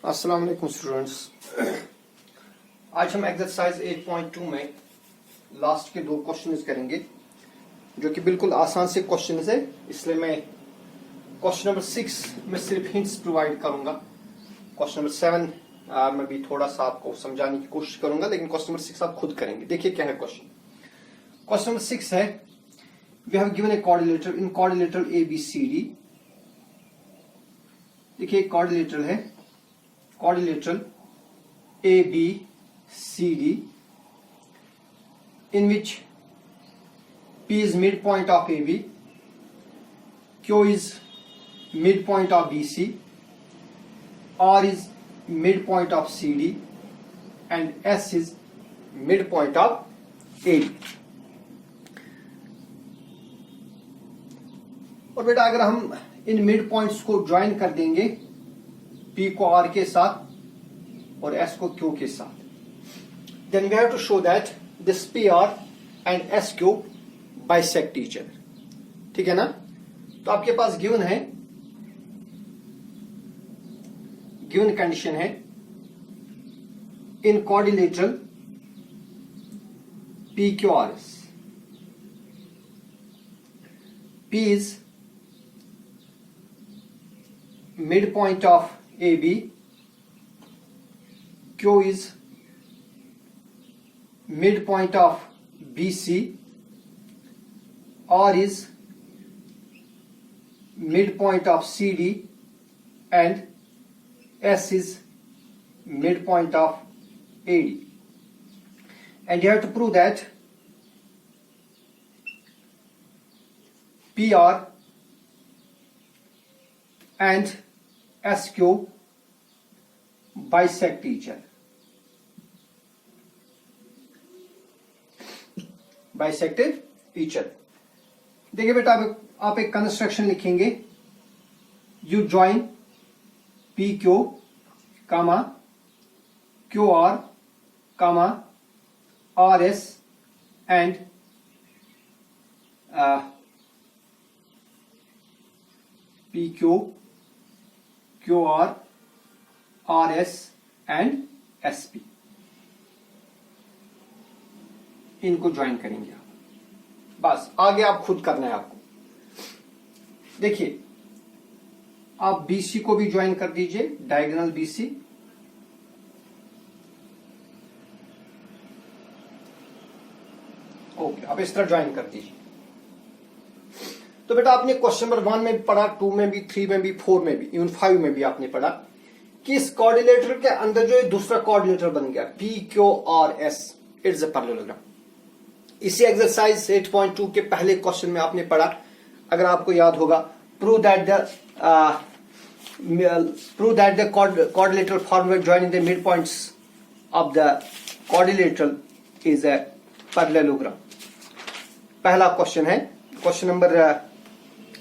अस्सलाम वालेकुम स्टूडेंट्स। आज हम एक्सरसाइज 8.2 में लास्ट के दो क्वेश्चंस करेंगे जो कि बिल्कुल आसान से क्वेश्चंस है, इसलिए मैं क्वेश्चन नंबर 6 में सिर्फ हिंट्स प्रोवाइड करूंगा। क्वेश्चन नंबर 7 में भी थोड़ा सा आपको समझाने की कोशिश करूंगा, लेकिन क्वेश्चन नंबर 6 आप खुद करेंगे। देखिए क्या है क्वेश्चन। क्वेश्चन नंबर 6 है, we have given a coordinator in coordinator ABCD। देखिए कोऑर्डिनेटर है, quadrilateral ABCD in which P is midpoint of AB, Q is midpoint of BC, R is midpoint of CD and S is midpoint of AD। और बेटा अगर हम in mid points को join कर देंगे, P को R के साथ और S को Q के साथ, then we have to show that this PR and SQ bisect each other। ठीक है ना। तो आपके पास गिवन है, गिवन कंडीशन है, इन quadrilateral PQRS, P is midpoint of AB, Q is midpoint of BC, R is midpoint of CD and S is midpoint of AD। And you have to prove that PR and SQ bisect each other। Bisected each other। देखिए बेटा, आप एक construction लिखेंगे, you join PQ, QR, RS and PQ, QR, RS and SP, इनको join करेंगे आप। बस आगे आप खुद करना है आपको। देखिए आप BC को भी ज्वाइन कर दीजिए, डायगोनल BC। ओके, आप इस तरह ज्वाइन कर दीजिए। तो बेटा आपने क्वेश्चन नंबर 1 में भी पढ़ा, 2 में भी, 3 में भी, 4 में भी, इवन 5 में भी आपने पढ़ा कि इस कोऑर्डिनेटर के अंदर जो दूसरा कोऑर्डिनेटर बन गया PQRS, इट्स अ पैरेललोग्राम। इसी एक्सरसाइज 8.2 के पहले क्वेश्चन में आपने पढ़ा, अगर आपको याद होगा, prove that the coordinator format joining the mid points of the coordinator is a parallelogram. पहला क्वेश्चन है, क्वेश्चन नंबर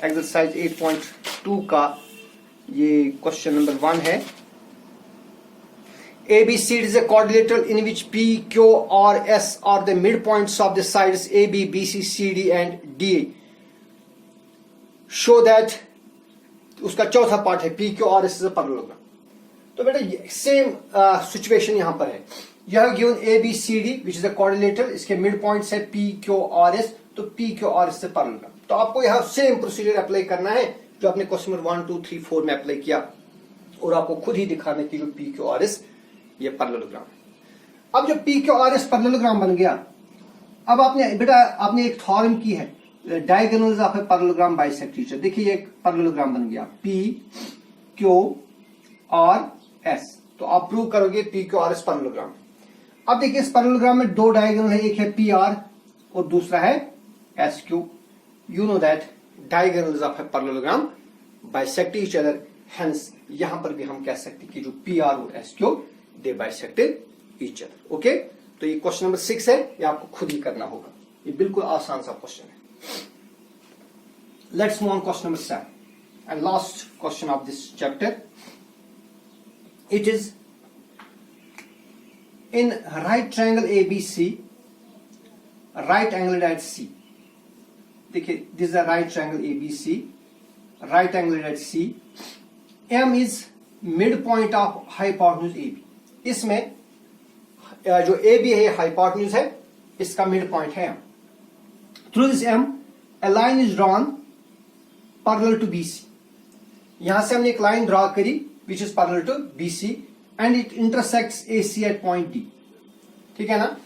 एक्सरसाइज 8.2 का ये क्वेश्चन नंबर 1 है। ABCD is a quadrilateral in which P, Q, R, S are the midpoints of the sides AB, BC, CD and DA। Show that, उसका चौथा part है PQRS is a parallelogram। तो बेटा same situation यहां पर है। यह given ABCD which is a quadrilateral, इसके मिड पॉइंट्स है PQRS, तो PQRS से पैरेललोग्राम। तो आपको यहां सेम प्रोसीजर अप्लाई करना है जो आपने क्वेश्चन नंबर 1, 2, 3, 4 में अप्लाई किया, और आपको खुद ही दिखाने की जो PQRS ये पैरेललोग्राम है। अब जब PQRS पैरेललोग्राम बन गया, अब आपने बेटा आपने एक थ्योरम की है, diagonals of a parallelogram bisect each other. देखिए एक पैरेललोग्राम बन गया PQRS, तो आप प्रूव करोगे PQRS पैरेललोग्राम। अब देखिए इस पैरेललोग्राम में दो डायगोनल है, एक है PR और दूसरा है SQ। You know that diagonals of a parallelogram bisect each other, hence यहां पर भी हम कह सकते हैं कि जो PR और SQ they bisected each other। Okay, तो ये क्वेश्चन नंबर 6 है, ये आपको खुद ही करना होगा, ये बिल्कुल आसान सा क्वेश्चन है। Let's move on question number 7 and last question of this chapter. It is in right triangle ABC, right angle at C। देखिए this is a right triangle ABC, right angle at C, M is mid point of hypotenuse A B. इसमें जो A B है hypotenuse है, इसका mid point है M. Through this M a line is drawn parallel to BC। यहां से हमने एक लाइन ड्रॉ करी which is parallel to BC and it intersects AC at point D। ठीक है ना,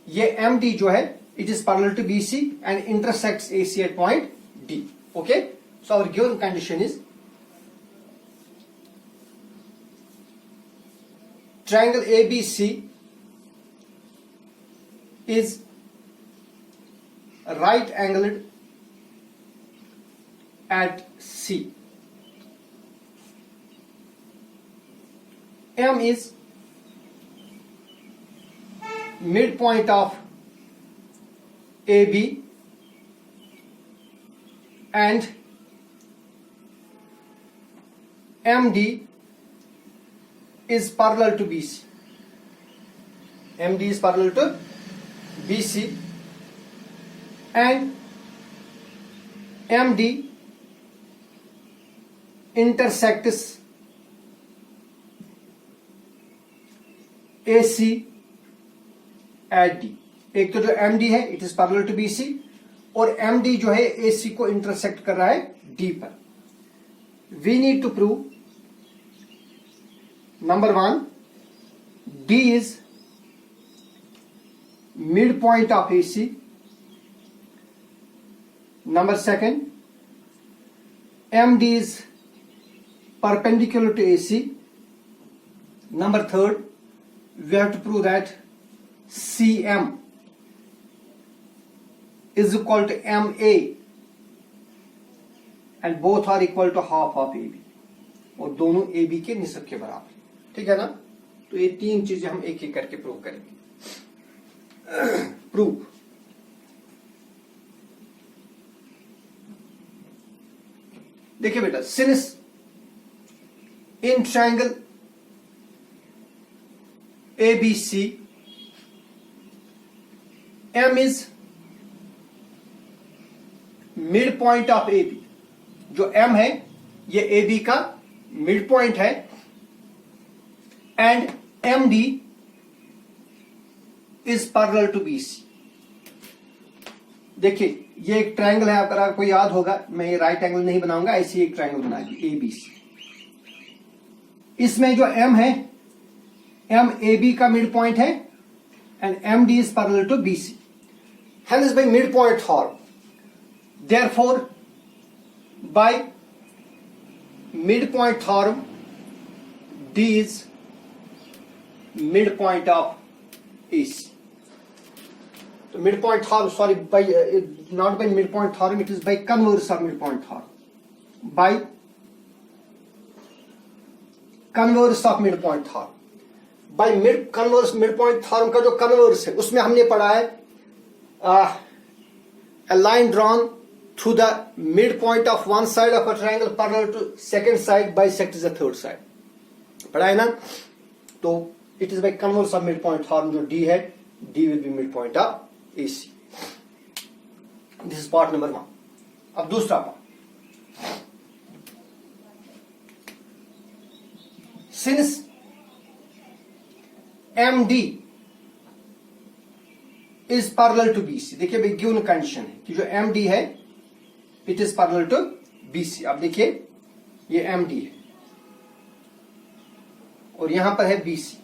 ये MD जो है it is parallel to BC and intersects AC at point D। okay, so our given condition is triangle ABC is right angled at C। M is midpoint of AB and MD is parallel to BC। MD is parallel to BC and MD intersects AC at D। एक तो जो MD है it is parallel to BC और MD जो है AC को intersect कर रहा है D पर। We need to prove number 1 D is mid point of AC। Number 2 MD is perpendicular to AC। Number 3 we have to prove that CM is equal to MA and both are equal to half of AB और दोनों AB के निस्ब के बराबर। ठीक है ना, तो ये तीन चीजें हम एक एक करके प्रूव करेंगे। प्रूव देखिए बेटा, since in triangle ABC M is midpoint of AB। जो M है ये AB का मिड पॉइंट है and MD is parallel to BC। देखिए ये एक ट्रायंगल है, अगर आपको याद होगा मैं ये राइट एंगल नहीं बनाऊंगा, ऐसी एक ट्रायंगल बना दी ABC। इसमें जो M है M AB का मिड पॉइंट है and MD is parallel to BC। hence by midpoint form, therefore by midpoint theorem D is midpoint of AC। तो midpoint theorem, sorry, by not by midpoint theorem, it is by converse of midpoint theorem, by converse of midpoint theorem। by converse midpoint theorem का जो converse है उसमें हमने पढ़ा है a line drawn through the midpoint of one side of a triangle parallel to second side bisects the third side, पढ़ा है ना। तो it is by converse of midpoint theorem जो D है, D will be midpoint of AC। this is part number 1। अब दूसरा part, since MD is parallel to BC। देखिए भाई गिवन कंडीशन है कि जो MD है it is parallel to BC। अब देखिए ये MD है और यहां पर है BC,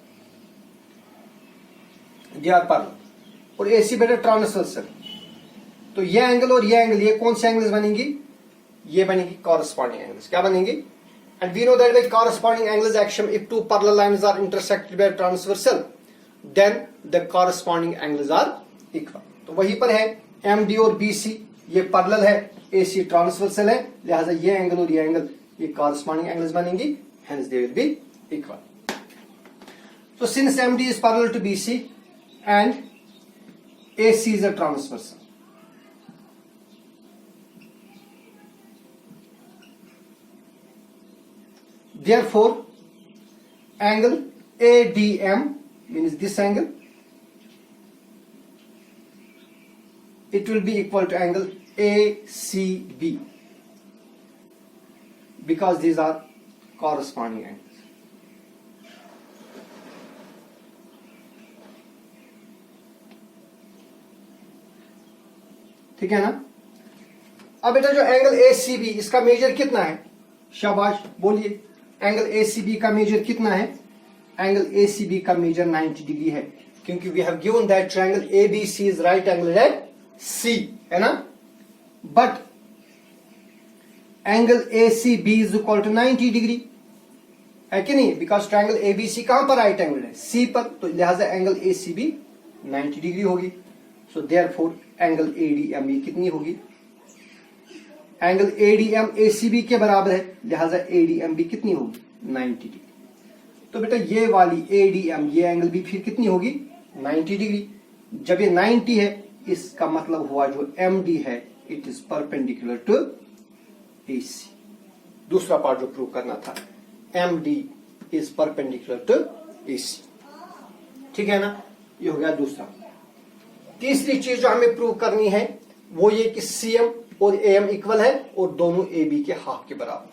दे आर पैरेलल और AC बेटा ट्रांसवर्सल। तो ये एंगल और ये एंगल, ये कौन से एंगल्स बनेंगी? ये बनेगी कॉरेस्पॉन्डिंग एंगल्स। क्या बनेंगी? And we know that by corresponding angles action if two parallel lines are intersected by transversal then the corresponding angles are equal. तो वहीं पर है MD और BC ये पैरेलल है, AC ट्रांसवर्सल है, लिहाजा ये एंगल और ये एंगल ये कॉरेस्पॉन्डिंग एंगल्स बनेंगी, hence they will be equal. So since MD is parallel to BC and AC is a transversal, therefore angle ADM means this angle, it will be equal to angle ACB because these are corresponding angles। ठीक है ना। अब बेटा जो angle ACB इसका major कितना है, शाबाश बोलिए, एंगल ACB का मेजर कितना है, एंगल ACB का मेजर 90 डिग्री है, क्योंकि we have given that triangle ABC is right angle at C, है ना। But angle ACB is equal to 90 degree, है कि नहीं, बिकॉज ट्रायंगल ABC कहां पर राइट एंगल है, C पर, तो लिहाजा एंगल ACB 90 डिग्री होगी। सो देयरफॉर एंगल ADM ये कितनी होगी, एंगल ADM ACB के बराबर है, लिहाजा ADM भी कितनी होगी 90 डिग्री। तो बेटा ये वाली ADM ये एंगल भी फिर कितनी होगी 90 डिग्री। जब ये 90 है इसका मतलब हुआ जो MD है it is perpendicular to AC। दूसरा पार्ट जो प्रूव करना था, MD is perpendicular to AC, ठीक है ना, ये हो गया दूसरा। तीसरी चीज जो हमें प्रूव करनी है वो ये कि CM और AM इक्वल है और दोनों AB के हाफ के बराबर।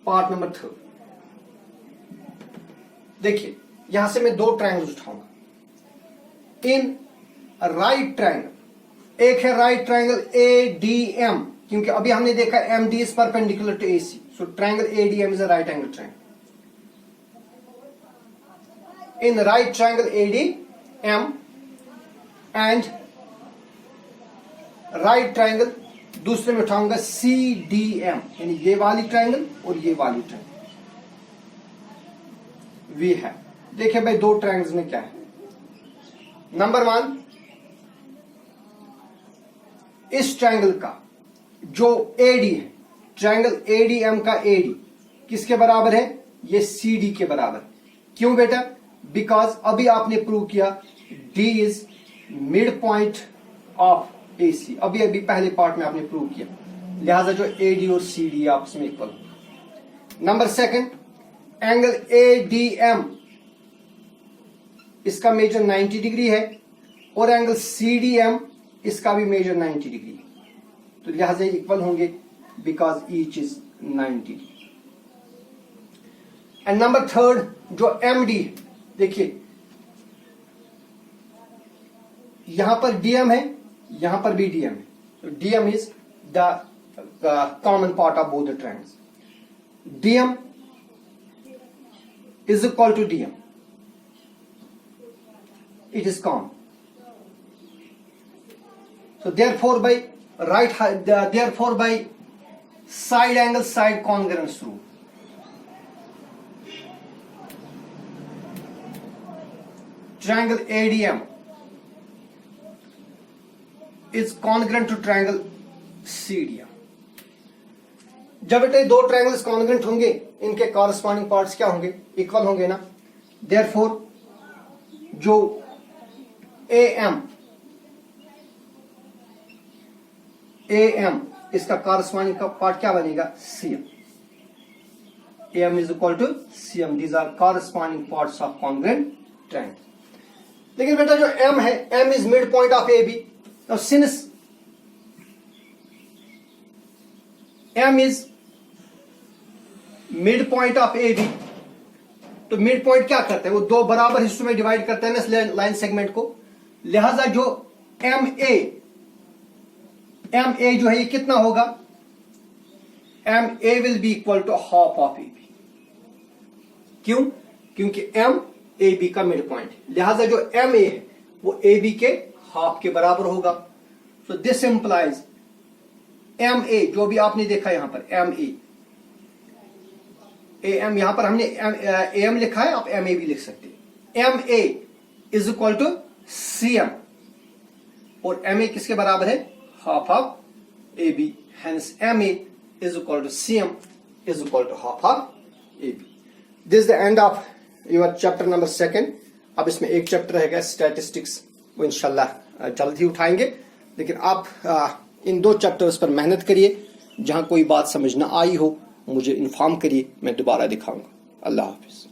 पार्ट नंबर 3, देखिए यहां से मैं दो ट्रायंगल्स उठाऊंगा इन राइट ट्रायंगल। एक है राइट ट्रायंगल ADM, क्योंकि अभी हमने देखा MD is perpendicular to AC, so triangle ADM is a right angle triangle. In right triangle ADM and right triangle दूसरे में उठाऊंगा CDM, यानी ये वाली ट्रायंगल और ये वाली ट्रायंगल वी है। देखिए भाई दो ट्रायंगल्स में क्या है, नंबर 1 इस ट्रायंगल का जो AD है, ट्रायंगल ADM का AD किसके बराबर है, ये CD के बराबर। क्यों बेटा, बिकॉज अभी आपने प्रूव किया D is mid point of AC, अभी पहले पार्ट में आपने प्रूव किया, लिहाजा जो AD और CD आपस में इक्वल होगा। नंबर 2 एंगल ADM इसका मेजर 90 डिग्री है और एंगल CDM इसका भी मेजर 90 डिग्री है, तो लिहाजा इक्वल होंगे because each is 90 degree. And number 3 जो MD है, देखिए यहां पर DM है, यहां पर भी DM है, तो DM is the common part of both the triangles. DM is equal to DM, it is common, so therefore by side angle side congruence rule, triangle ADM is congruent to triangle CDM। जब बेटे दो triangles congruent होंगे इनके corresponding parts क्या होंगे, equal होंगे ना। Therefore जो AM इसका कॉरस्पॉन्डिंग का पार्ट क्या बनेगा, CM। AM is equal to CM, these are corresponding parts of congruent triangle. लेकिन बेटा जो M है, M is mid point of AB, now since M is mid point of AB, तो mid point क्या करता है, वो दो बराबर हिस्सों में डिवाइड करता है ना इस लाइन सेगमेंट को, लिहाजा जो MA जो है ये कितना होगा, MA will be equal to half of AB। क्यों, क्योंकि M AB का मिड पॉइंट, लिहाजा जो MA है वो AB के हाफ के बराबर होगा। सो दिस इंप्लाइज MA जो भी आपने देखा यहां पर MA AM, यहां पर हमने AM लिखा है, आप MA भी लिख सकते हैं। MA is equal to CM और MA किसके बराबर है, half of AB, hence MA is equal to CM is equal to half of AB। This is the end of your chapter number 2। अब इसमें एक चैप्टर है स्टैटिस्टिक्स, वो इंशाल्लाह जल्द ही उठाएंगे, लेकिन आप इन दो चैप्टर्स पर मेहनत करिए। जहां कोई बात समझ ना आई हो मुझे इन्फॉर्म करिए, मैं दोबारा दिखाऊंगा। अल्लाह हाफिज।